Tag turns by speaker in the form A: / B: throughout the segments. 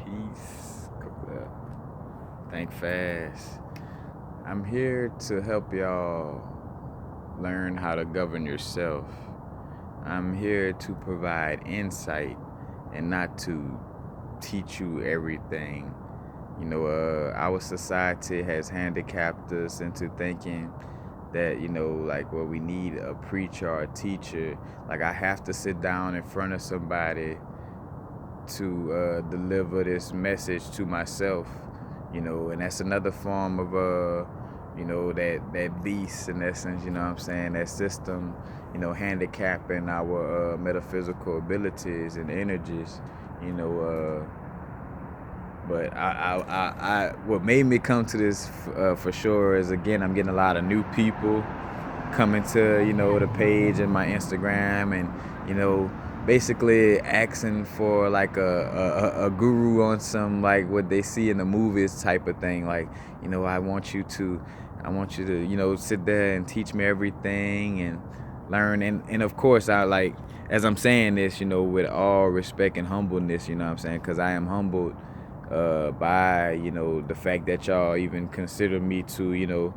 A: Peace. Think fast. I'm here to help y'all learn how to govern yourself. I'm here to provide insight and not to teach you everything. Our society has handicapped us into thinking that, like, well, we need a preacher or a teacher. Like, I have to sit down in front of somebody to deliver this message to myself, and that's another form of that beast, in essence, what I'm saying, that system, handicapping our metaphysical abilities and energies, but what made me come to this for sure is, again, I'm getting a lot of new people coming to the page and my Instagram, and basically asking for like a guru on some, like, what they see in the movies type of thing. Like, I want you to sit there and teach me everything and learn, and of course, I, like, as I'm saying this, with all respect and humbleness, what I'm saying, because I am humbled by the fact that y'all even consider me to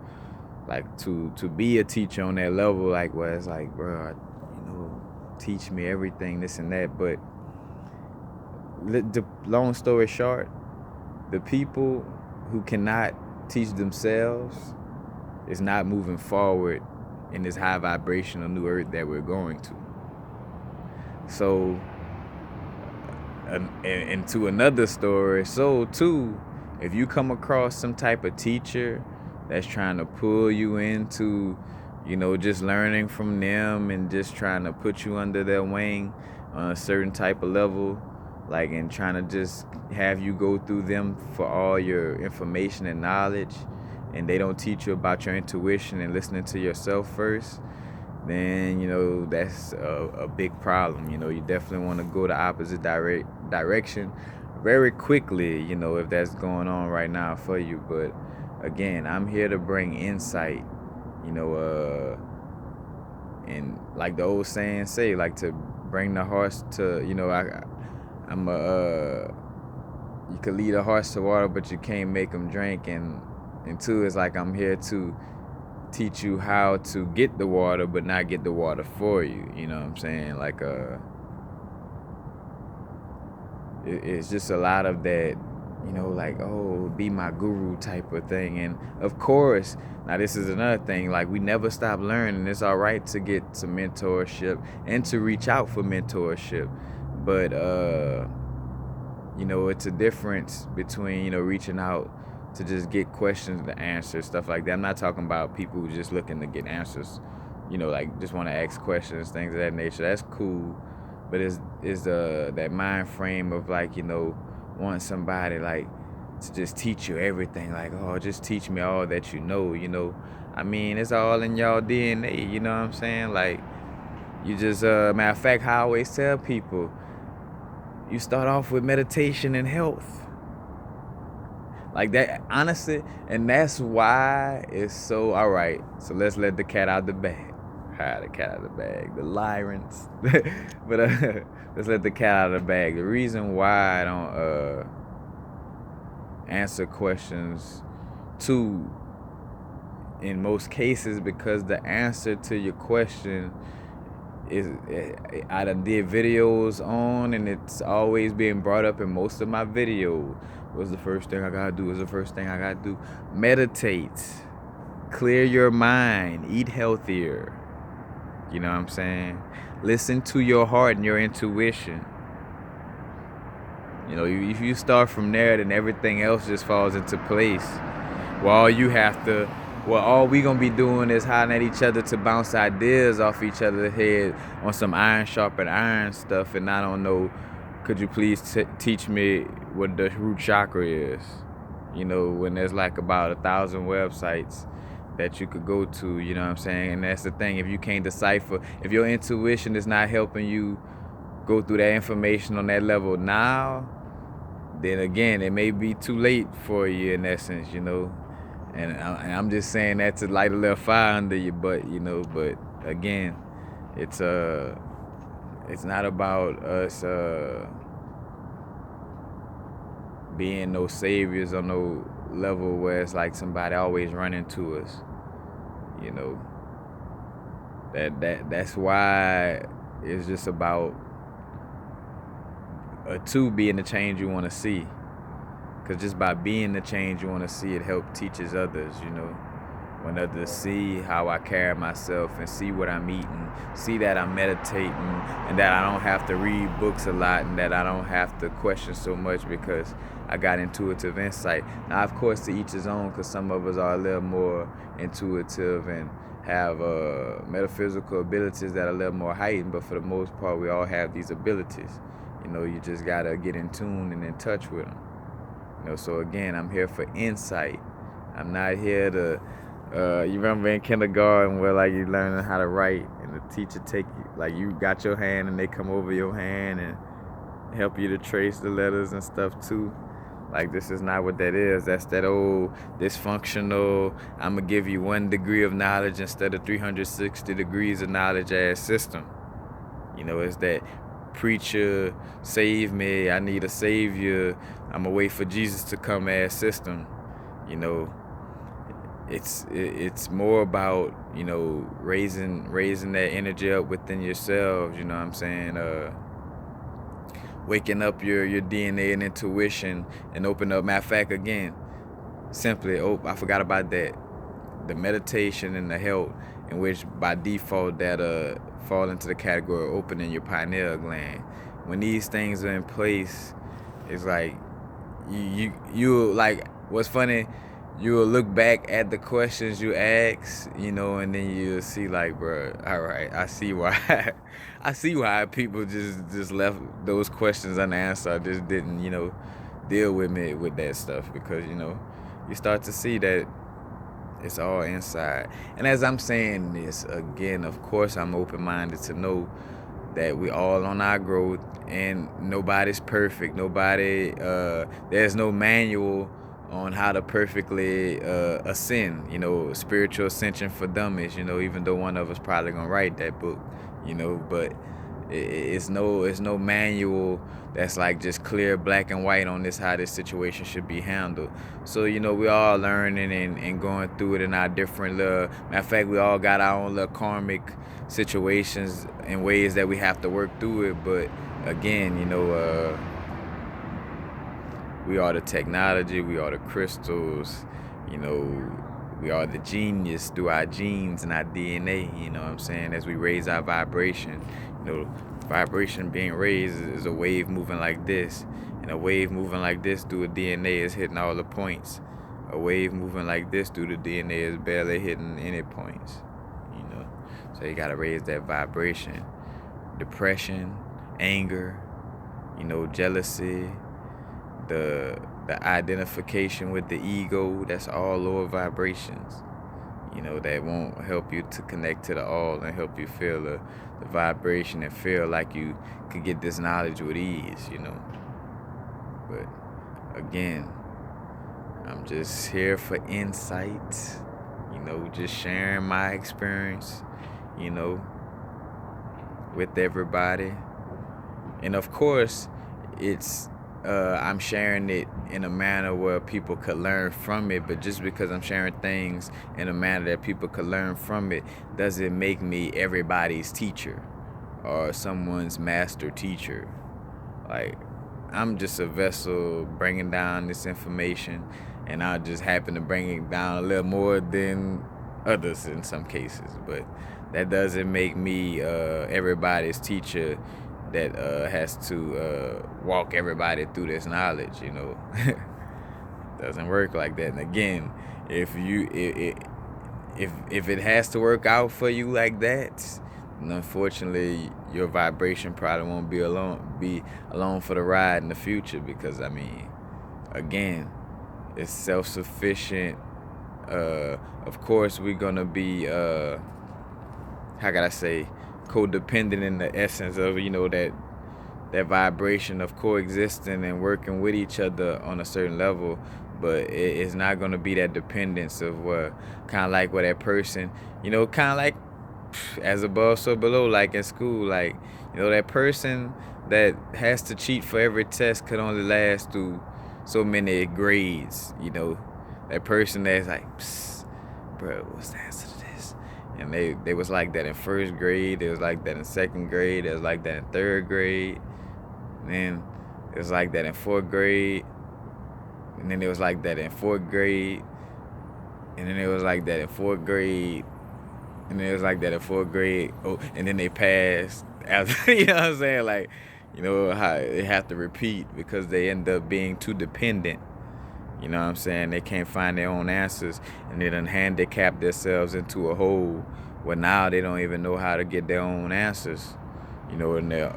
A: like to be a teacher on that level, like, where it's like, bro, teach me everything, this and that. But the long story short, the people who cannot teach themselves is not moving forward in this high vibrational new earth that we're going to. So, and to another story, so too, if you come across some type of teacher that's trying to pull you into, just learning from them and just trying to put you under their wing on a certain type of level, like, and trying to just have you go through them for all your information and knowledge, and they don't teach you about your intuition and listening to yourself first, then that's a big problem. You definitely want to go the opposite direction very quickly, if that's going on right now for you. But again, I'm here to bring insight, and like the old saying say, like, to bring the horse to, you could lead a horse to water, but you can't make him drink. And two, is like, I'm here to teach you how to get the water, but not get the water for you. You know what I'm saying? Like, it's just a lot of that, like, oh, be my guru type of thing. And of course, now this is another thing, like, we never stop learning. It's all right to get some mentorship and to reach out for mentorship, but it's a difference between reaching out to just get questions to answer, stuff like that. I'm not talking about people who just looking to get answers, like, just want to ask questions, things of that nature. That's cool. But is that mind frame of, like, wanting somebody, like, to just teach you everything, like, oh, just teach me all that I mean, it's all in y'all DNA, you know what I'm saying? Like, you just matter of fact, how I always tell people, you start off with meditation and health, like that, honestly. And that's why it's so, all right, so let's let the cat out the bag. The cat out of the bag, the Lyrants. But let's let the cat out of the bag. The reason why I don't answer questions too, in most cases, because the answer to your question is, I done did videos on, and it's always being brought up in most of my videos. What's the first thing I gotta do? What's the first thing I gotta do? Meditate, clear your mind, eat healthier. You know what I'm saying? Listen to your heart and your intuition. If you start from there, then everything else just falls into place. Well, all we gonna be doing is hollering at each other to bounce ideas off each other's head on some iron sharpen iron stuff. And I don't know, could you please teach me what the root chakra is? When there's like about 1,000 websites that you could go to, you know what I'm saying? And that's the thing, if you can't decipher, if your intuition is not helping you go through that information on that level now, then again, it may be too late for you, in essence, and I'm just saying that to light a little fire under you, but but again, it's not about us being no saviors or no level where it's like somebody always running to us. You know, that's why it's just about being the change you want to see. Because just by being the change you want to see, it helps teaches others, you know. When others see how I carry myself and see what I'm eating, see that I'm meditating, and that I don't have to read books a lot, and that I don't have to question so much because I got intuitive insight. Now, of course, to each his own, because some of us are a little more intuitive and have metaphysical abilities that are a little more heightened, but for the most part, we all have these abilities. You know, you just got to get in tune and in touch with them. You know, so again, I'm here for insight. I'm not here to you remember in kindergarten where like you learning how to write and the teacher take you, like you got your hand and they come over your hand and help you to trace the letters and stuff too. Like, this is not what that is. That's that old dysfunctional, I'm gonna give you 1 degree of knowledge instead of 360 degrees of knowledge as system. You know, it's that preacher, save me, I need a savior, I'm gonna wait for Jesus to come as system. You know, it's more about, you know, raising that energy up within yourselves, you know what I'm saying? Waking up your DNA and intuition and open up. Matter of fact, again, simply, I forgot about that. The meditation and the health, in which by default that fall into the category of opening your pineal gland. When these things are in place, it's like you like, what's funny, you will look back at the questions you ask, you know, and then you'll see like, bro, all right, I see why I see why people just left those questions unanswered. I just didn't, you know, deal with me with that stuff, because, you know, you start to see that it's all inside. And as I'm saying this, again, of course, I'm open-minded to know that we all on our growth, and nobody's perfect. Nobody, there's no manual on how to perfectly ascend, you know, spiritual ascension for dummies, you know, even though one of us probably gonna write that book, you know, but it's no manual that's like just clear black and white on this, how this situation should be handled. So, you know, we all learning and going through it in our different little, matter of fact, we all got our own little karmic situations and ways that we have to work through it. But again, you know, we are the technology, we are the crystals, you know, we are the genius through our genes and our DNA, you know what I'm saying? As we raise our vibration, you know, vibration being raised is a wave moving like this. And a wave moving like this through the DNA is hitting all the points. A wave moving like this through the DNA is barely hitting any points, you know? So you gotta raise that vibration. Depression, anger, you know, jealousy, the identification with the ego, that's all lower vibrations, you know, that won't help you to connect to the all and help you feel the vibration and feel like you could get this knowledge with ease, you know. But again, I'm just here for insight, you know, just sharing my experience, you know, with everybody. And of course, it's I'm sharing it in a manner where people could learn from it, but just because I'm sharing things in a manner that people could learn from it doesn't make me everybody's teacher or someone's master teacher. Like, I'm just a vessel bringing down this information, and I just happen to bring it down a little more than others in some cases, but that doesn't make me everybody's teacher that has to walk everybody through this knowledge, you know. Doesn't work like that. And again, if it has to work out for you like that, and unfortunately your vibration probably won't be alone for the ride in the future, because I mean, again, it's self-sufficient. Of course we're gonna be how can I say, codependent in the essence of, you know, that vibration of coexisting and working with each other on a certain level, but it's not going to be that dependence of what, kind of like where that person, you know, kind of like as above so below, like in school, like, you know, that person that has to cheat for every test could only last through so many grades, that person that's like, psst, bro, what's the answer to this? And they was like that in first grade, they was like that in second grade, they was like that in third grade, and then it was like that in fourth grade, and then it was like that in fourth grade, and then it was like that in fourth grade, and then it was like that in fourth grade. Oh, and then they passed after, you know what I'm saying? Like, how they have to repeat because they end up being too dependent. You know what I'm saying? They can't find their own answers, and they done handicap themselves into a hole where now they don't even know how to get their own answers. And their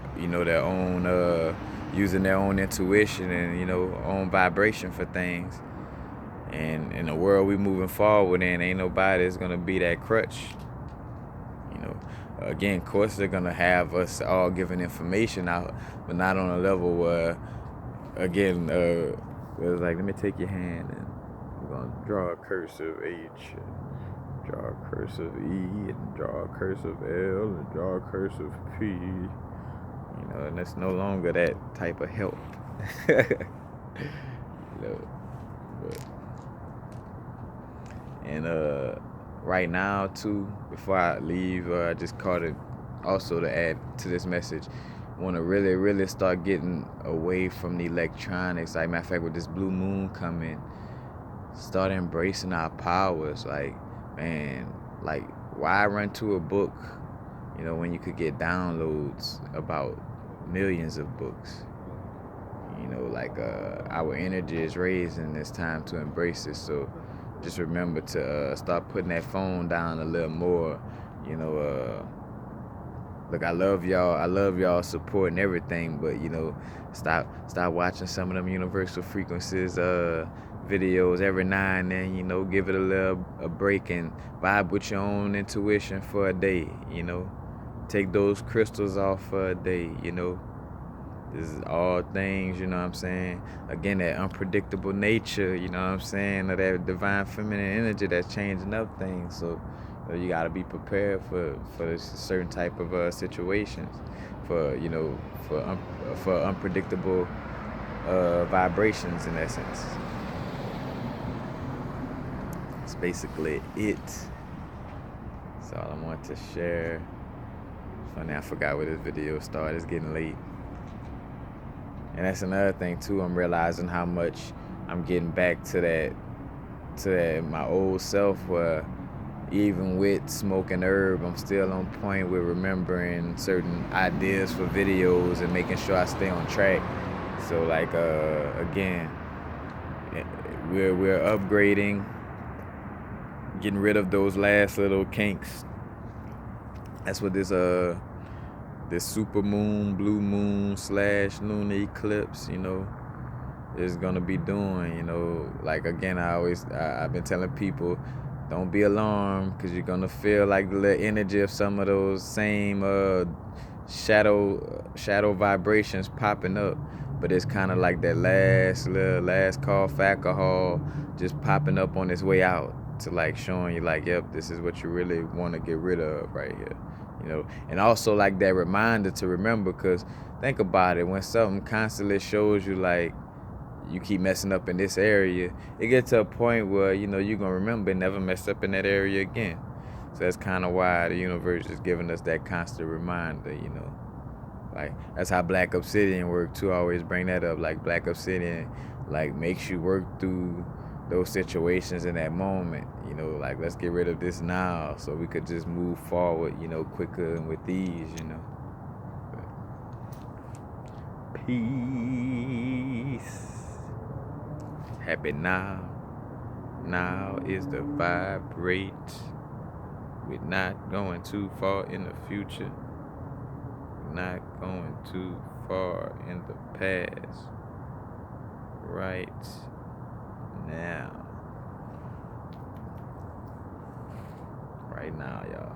A: own using their own intuition and own vibration for things. And in the world we moving forward in, ain't nobody that's gonna be that crutch. Again, of course they're gonna have us all giving information out, but not on a level where, again, it was like, let me take your hand and we're gonna draw a cursive H, and draw a cursive E, and draw a cursive L, and draw a cursive P. And it's no longer that type of help. But, and right now too, before I leave, I just caught it also to add to this message. Want to really, really start getting away from the electronics. Like, matter of fact, with this blue moon coming, start embracing our powers. Like, man, like, why run to a book, when you could get downloads about millions of books? Our energy is raised, and it's time to embrace it. So just remember to start putting that phone down a little more. Look, I love y'all support and everything, but stop watching some of them universal frequencies videos every now and then. Give it a break and vibe with your own intuition for a day. Take those crystals off for a day. This is all things, you know what I'm saying? Again, that unpredictable nature, you know what I'm saying? Of that divine feminine energy that's changing up things. So you got to be prepared for certain type of situations, for unpredictable vibrations, in essence. That's basically it. That's all I want to share. Funny, I forgot where this video started. It's getting late. And that's another thing too. I'm realizing how much I'm getting back to that my old self, where even with smoking herb, I'm still on point with remembering certain ideas for videos and making sure I stay on track. So again, we're upgrading, getting rid of those last little kinks. That's what this super moon, blue moon / lunar eclipse, is gonna be doing. Again, I've been telling people, don't be alarmed, because you're gonna feel like the energy of some of those same shadow vibrations popping up. But it's kind of like that last call for alcohol just popping up on its way out, to showing you yep, this is what you really want to get rid of right here. And also that reminder to remember, because think about it, when something constantly shows you you keep messing up in this area, it gets to a point where you're gonna remember and never mess up in that area again. So that's kind of why the universe is giving us that constant reminder. That's how Black Obsidian work too. I always bring that up. Black Obsidian makes you work through those situations in that moment. Let's get rid of this now so we could just move forward, quicker and with ease. But peace. Happy now. Now is the vibrate. We're not going too far in the future. We're not going too far in the past. Right now. Right now, y'all.